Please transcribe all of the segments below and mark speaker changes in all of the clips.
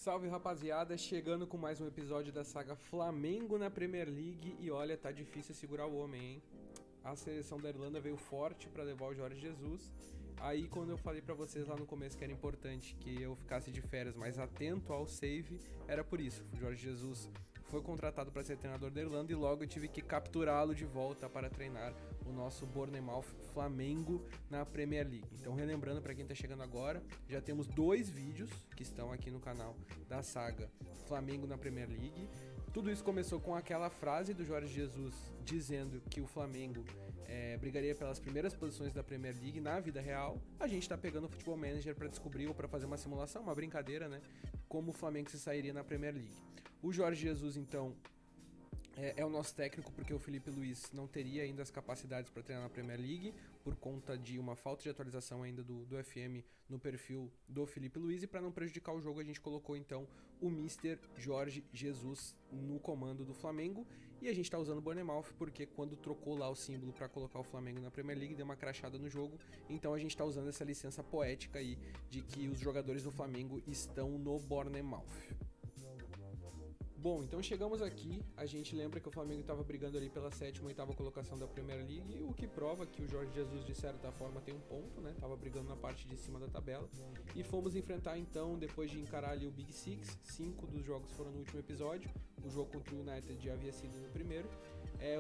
Speaker 1: Salve rapaziada, chegando com mais um episódio da saga Flamengo na Premier League e olha, tá difícil segurar o homem, hein? A seleção da Irlanda veio forte pra levar o Jorge Jesus. Aí quando eu falei pra vocês lá no começo que era importante que eu ficasse de férias mais atento ao save, era por isso. O Jorge Jesus foi contratado para ser treinador da Irlanda e logo eu tive que capturá-lo de volta para treinar o nosso Bournemouth Flamengo na Premier League. Então, relembrando para quem tá chegando agora, já temos 2 vídeos que estão aqui no canal da saga Flamengo na Premier League. Tudo isso começou com aquela frase do Jorge Jesus dizendo que o Flamengo brigaria pelas primeiras posições da Premier League na vida real. A gente tá pegando o Football Manager para descobrir ou para fazer uma simulação, uma brincadeira, né? Como o Flamengo se sairia na Premier League. O Jorge Jesus, então, é o nosso técnico porque o Filipe Luís não teria ainda as capacidades para treinar na Premier League por conta de uma falta de atualização ainda do FM no perfil do Filipe Luís, e para não prejudicar o jogo a gente colocou então o Mr. Jorge Jesus no comando do Flamengo, e a gente está usando o Bournemouth porque quando trocou lá o símbolo para colocar o Flamengo na Premier League deu uma crashada no jogo, então a gente está usando essa licença poética aí de que os jogadores do Flamengo estão no Bournemouth. Bom, então chegamos aqui, a gente lembra que o Flamengo estava brigando ali pela 7ª ou 8ª colocação da Premier League, o que prova que o Jorge Jesus de certa forma tem um ponto, né? Tava brigando na parte de cima da tabela. E fomos enfrentar então, depois de encarar ali o Big Six, 5 dos jogos foram no último episódio, o jogo contra o United já havia sido no primeiro.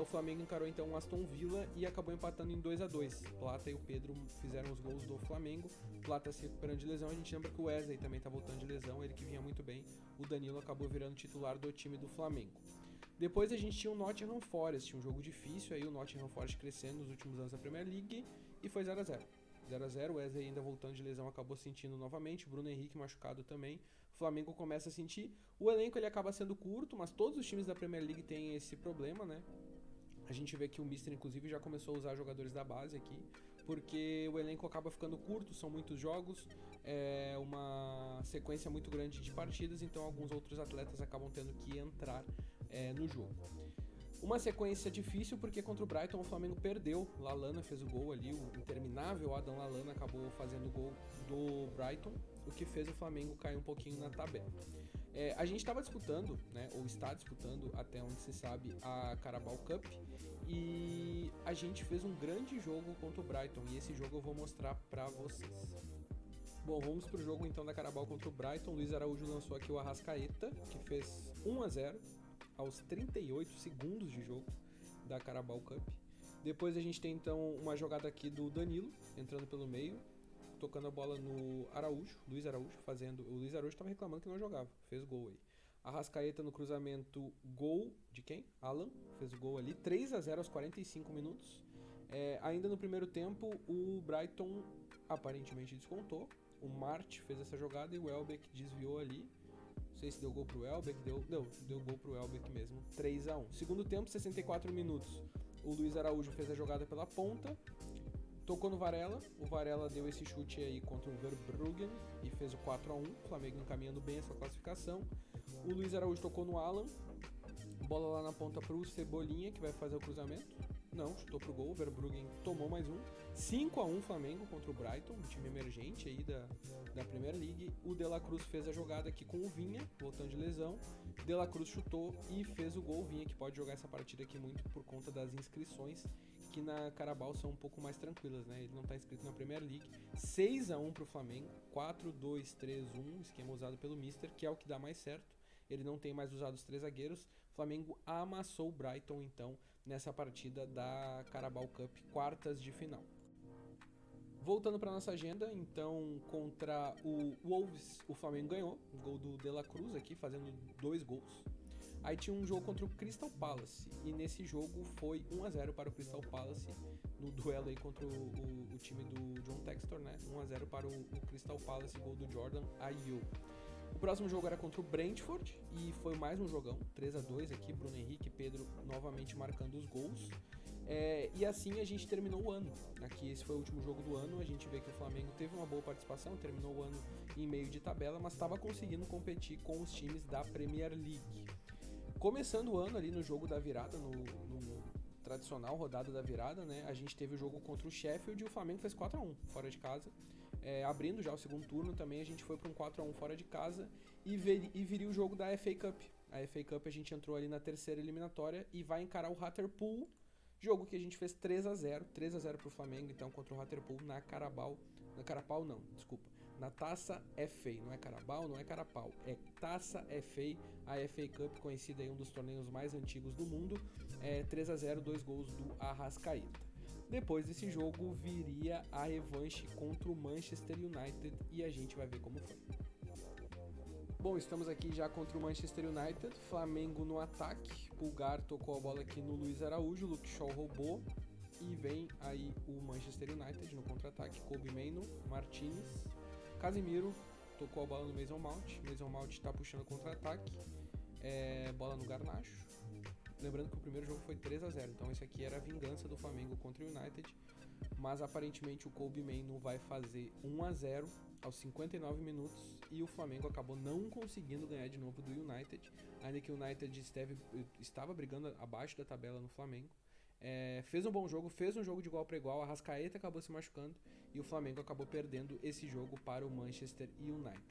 Speaker 1: O Flamengo encarou então o Aston Villa e acabou empatando em 2-2. Plata e o Pedro fizeram os gols do Flamengo, Plata se recuperando de lesão, a gente lembra que o Wesley também tá voltando de lesão, ele que vinha muito bem, o Danilo acabou virando titular do time do Flamengo. Depois a gente tinha o Nottingham Forest, um jogo difícil, aí o Nottingham Forest crescendo nos últimos anos da Premier League, e foi 0-0. 0-0, o Wesley ainda voltando de lesão acabou sentindo novamente, Bruno Henrique machucado também, o Flamengo começa a sentir, o elenco ele acaba sendo curto, mas todos os times da Premier League têm esse problema, né? A gente vê que o Mister, inclusive, já começou a usar jogadores da base aqui, porque o elenco acaba ficando curto, são muitos jogos, é uma sequência muito grande de partidas, então alguns outros atletas acabam tendo que entrar no jogo. Uma sequência difícil porque contra o Brighton o Flamengo perdeu, Lallana fez o gol ali, o interminável Adam Lallana acabou fazendo o gol do Brighton, o que fez o Flamengo cair um pouquinho na tabela. A gente estava disputando, né, ou está disputando, até onde se sabe, a Carabao Cup, e a gente fez um grande jogo contra o Brighton, e esse jogo eu vou mostrar pra vocês. Bom, vamos pro jogo então da Carabao contra o Brighton. Luiz Araújo lançou aqui o Arrascaeta, que fez 1-0 aos 38 segundos de jogo da Carabao Cup. Depois a gente tem então uma jogada aqui do Danilo, entrando pelo meio, tocando a bola no Araújo, Luiz Araújo, o Luiz Araújo estava reclamando que não jogava, fez gol aí. Arrascaeta no cruzamento, gol de quem? Alan, fez o gol ali, 3-0 aos 45 minutos. Ainda no primeiro tempo, o Brighton aparentemente descontou, o Mart fez essa jogada e o Welbeck desviou ali. Não sei se deu gol pro Welbeck, deu gol pro Welbeck mesmo, 3-1. Segundo tempo, 64 minutos, o Luiz Araújo fez a jogada pela ponta, tocou no Varela, o Varela deu esse chute aí contra o Verbruggen e fez o 4-1, o Flamengo encaminhando bem essa classificação. O Luiz Araújo tocou no Alan, bola lá na ponta pro Cebolinha, que vai fazer o cruzamento. Não, chutou pro gol, o Verbruggen tomou mais um. 5-1 Flamengo contra o Brighton, um time emergente aí da Premier League. O De La Cruz fez a jogada aqui com o Vinha, voltando de lesão. De La Cruz chutou e fez o gol. Vinha que pode jogar essa partida aqui muito por conta das inscrições, que na Carabao são um pouco mais tranquilas, né? Ele não tá inscrito na Premier League. 6-1 pro Flamengo, 4-2-3-1, esquema usado pelo Mister, que é o que dá mais certo. Ele não tem mais usado os 3 zagueiros. O Flamengo amassou o Brighton, então, nessa partida da Carabao Cup, quartas de final. Voltando para nossa agenda, então, contra o Wolves, o Flamengo ganhou. Um gol do De La Cruz aqui, fazendo 2 gols. Aí tinha um jogo contra o Crystal Palace, e nesse jogo foi 1-0 para o Crystal Palace, no duelo aí contra o time do John Textor, né? 1-0 para o Crystal Palace, gol do Jordan Ayew. O próximo jogo era contra o Brentford e foi mais um jogão, 3-2 aqui, Bruno Henrique e Pedro novamente marcando os gols. E assim a gente terminou o ano. Aqui esse foi o último jogo do ano, a gente vê que o Flamengo teve uma boa participação, terminou o ano em meio de tabela, mas estava conseguindo competir com os times da Premier League. Começando o ano ali no jogo da virada, no tradicional rodada da virada, né? A gente teve o jogo contra o Sheffield e o Flamengo fez 4-1 fora de casa. abrindo já o segundo turno também, a gente foi para um 4-1 fora de casa e viria o jogo da FA Cup. A FA Cup a gente entrou ali na terceira eliminatória e vai encarar o Hartlepool, jogo que a gente fez 3-0 pro Flamengo, então, contra o Hartlepool na Taça FA, não é Carabao, não é Carapau, é Taça FA, a FA Cup, conhecida aí um dos torneios mais antigos do mundo, 3-0, 2 gols do Arrascaeta. Depois desse jogo viria a revanche contra o Manchester United e a gente vai ver como foi. Bom, estamos aqui já contra o Manchester United, Flamengo no ataque, Pulgar tocou a bola aqui no Luiz Araújo, Luke Shaw roubou e vem aí o Manchester United no contra-ataque, Kobe Mainoo, Martinez, Casemiro tocou a bola no Mason Mount está puxando contra-ataque, bola no Garnacho. Lembrando que o primeiro jogo foi 3-0, então esse aqui era a vingança do Flamengo contra o United, mas aparentemente o Kobe Mainoo vai fazer 1-0 aos 59 minutos e o Flamengo acabou não conseguindo ganhar de novo do United, ainda que o United estava brigando abaixo da tabela no Flamengo. Fez um bom jogo, fez um jogo de igual para igual, a Arrascaeta acabou se machucando e o Flamengo acabou perdendo esse jogo para o Manchester United.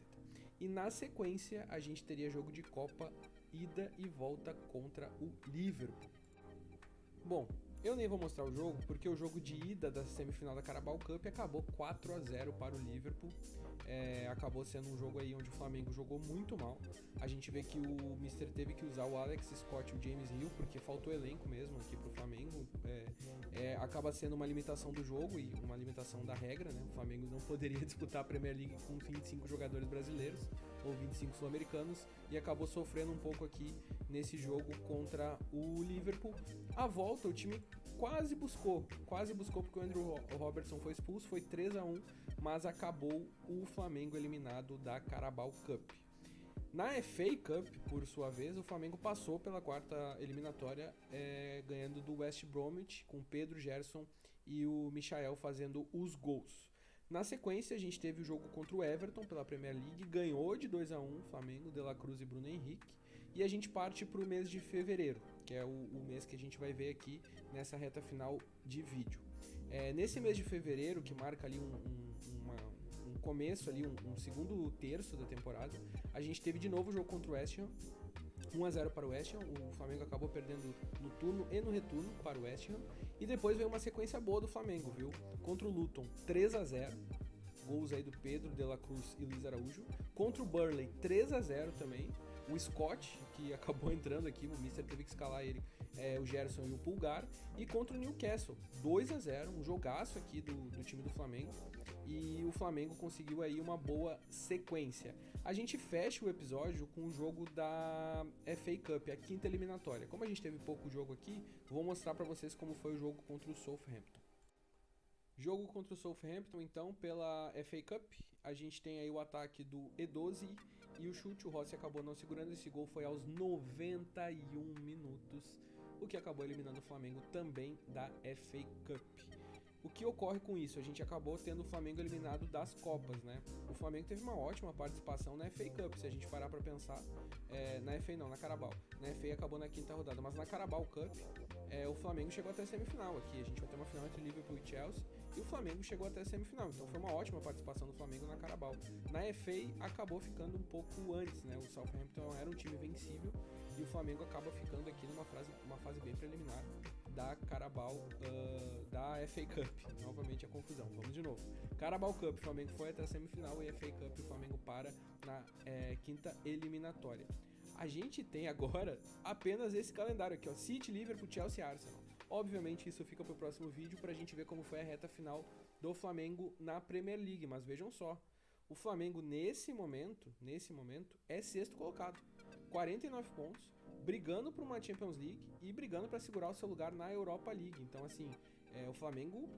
Speaker 1: E na sequência a gente teria jogo de Copa, ida e volta contra o Liverpool. Bom, eu nem vou mostrar o jogo, porque o jogo de ida da semifinal da Carabao Cup acabou 4-0 para o Liverpool. Acabou sendo um jogo aí onde o Flamengo jogou muito mal. A gente vê que o Mister teve que usar o Alex Scott e o James Hill, porque faltou elenco mesmo aqui pro Flamengo. Acaba sendo uma limitação do jogo e uma limitação da regra, né? O Flamengo não poderia disputar a Premier League com 25 jogadores brasileiros ou 25 sul-americanos e acabou sofrendo um pouco aqui nesse jogo contra o Liverpool. A volta, o time quase buscou porque o Andrew Robertson foi expulso, foi 3-1, mas acabou o Flamengo eliminado da Carabao Cup. Na FA Cup, por sua vez, o Flamengo passou pela quarta eliminatória, ganhando do West Bromwich, com Pedro, Gerson e o Michael fazendo os gols. Na sequência, a gente teve o jogo contra o Everton pela Premier League, ganhou de 2-1 Flamengo, De La Cruz e Bruno Henrique, e a gente parte para o mês de fevereiro, que é o mês que a gente vai ver aqui nessa reta final de vídeo. Nesse mês de fevereiro, que marca ali um começo, ali, um segundo terço da temporada, a gente teve de novo o jogo contra o West Ham, 1-0 para o West Ham, o Flamengo acabou perdendo no turno e no retorno para o West Ham, e depois veio uma sequência boa do Flamengo, viu? Contra o Luton, 3-0, gols aí do Pedro, De La Cruz e Luiz Araújo. Contra o Burnley, 3-0 também, o Scott, que acabou entrando aqui, o Mister teve que escalar ele, o Gerson e o Pulgar. E contra o Newcastle, 2-0, um jogaço aqui do time do Flamengo. E o Flamengo conseguiu aí uma boa sequência. A gente fecha o episódio com o jogo da FA Cup, a quinta eliminatória. Como a gente teve pouco jogo aqui, vou mostrar pra vocês como foi o jogo contra o Southampton. Jogo contra o Southampton, então, pela FA Cup. A gente tem aí o ataque do E12 e o chute. O Rossi acabou não segurando. Esse gol foi aos 91 minutos, o que acabou eliminando o Flamengo também da FA Cup. O que ocorre com isso? A gente acabou tendo o Flamengo eliminado das Copas, né? O Flamengo teve uma ótima participação na FA Cup, se a gente parar pra pensar. Na FA não, na Carabao. Na FA acabou na quinta rodada, mas na Carabao Cup, o Flamengo chegou até a semifinal aqui. A gente vai ter uma final entre Liverpool e Chelsea, e o Flamengo chegou até a semifinal. Então foi uma ótima participação do Flamengo na Carabao. Na FA acabou ficando um pouco antes, né? O Southampton era um time vencível, e o Flamengo acaba ficando aqui numa fase bem preliminar da Carabao, da FA Cup. Novamente a confusão, vamos de novo. Carabao Cup, o Flamengo foi até a semifinal, e FA Cup, o Flamengo para na quinta eliminatória. A gente tem agora apenas esse calendário aqui, ó: City, Liverpool, Chelsea e Arsenal. Obviamente isso fica pro próximo vídeo pra gente ver como foi a reta final do Flamengo na Premier League, mas vejam só, o Flamengo nesse momento é sexto colocado, 49 pontos, brigando por uma Champions League e brigando para segurar o seu lugar na Europa League. Então assim, o Flamengo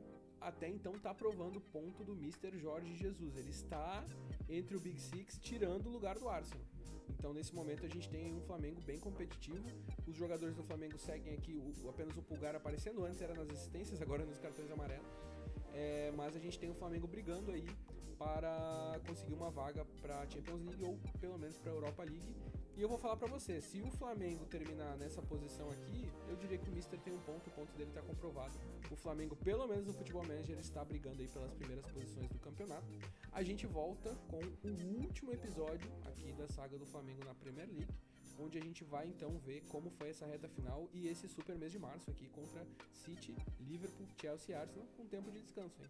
Speaker 1: até então tá provando o ponto do Mr. Jorge Jesus, ele está entre o Big Six, tirando o lugar do Arsenal. Então nesse momento a gente tem um Flamengo bem competitivo. Os jogadores do Flamengo seguem aqui, apenas o Pulgar aparecendo, antes era nas assistências, agora nos cartões amarelos. Mas a gente tem o Flamengo brigando aí para conseguir uma vaga para a Champions League ou pelo menos para a Europa League. E eu vou falar para você, se o Flamengo terminar nessa posição aqui, eu diria que o Mister tem um ponto, o ponto dele está comprovado. O Flamengo, pelo menos no Futebol Manager, está brigando aí pelas primeiras posições do campeonato. A gente volta com o último episódio aqui da saga do Flamengo na Premier League, onde a gente vai então ver como foi essa reta final e esse super mês de março aqui contra City, Liverpool, Chelsea e Arsenal, com tempo de descanso, hein?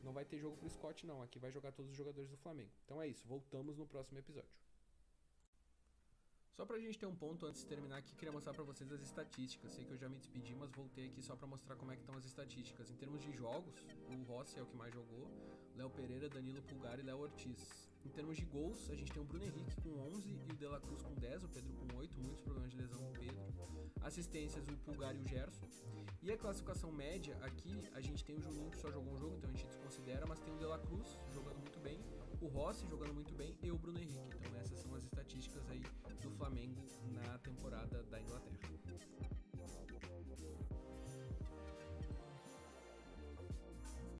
Speaker 1: Não vai ter jogo pro Scott não, aqui vai jogar todos os jogadores do Flamengo. Então é isso, voltamos no próximo episódio. Só pra gente ter um ponto antes de terminar aqui, queria mostrar pra vocês as estatísticas. Sei que eu já me despedi, mas voltei aqui só pra mostrar como é que estão as estatísticas. Em termos de jogos, o Rossi é o que mais jogou, Léo Pereira, Danilo Pulgar e Léo Ortiz. Em termos de gols, a gente tem o Bruno Henrique com 11 e o De La Cruz com 10, o Pedro com 8, muitos problemas de lesão com o Pedro. Assistências, o Pulgar e o Gerson. E a classificação média, aqui a gente tem o Juninho que só jogou um jogo, então a gente desconsidera, mas tem o De La Cruz jogando muito bem, o Rossi jogando muito bem e o Bruno Henrique. Então essas são as estatísticas aí do Flamengo na temporada da Inglaterra.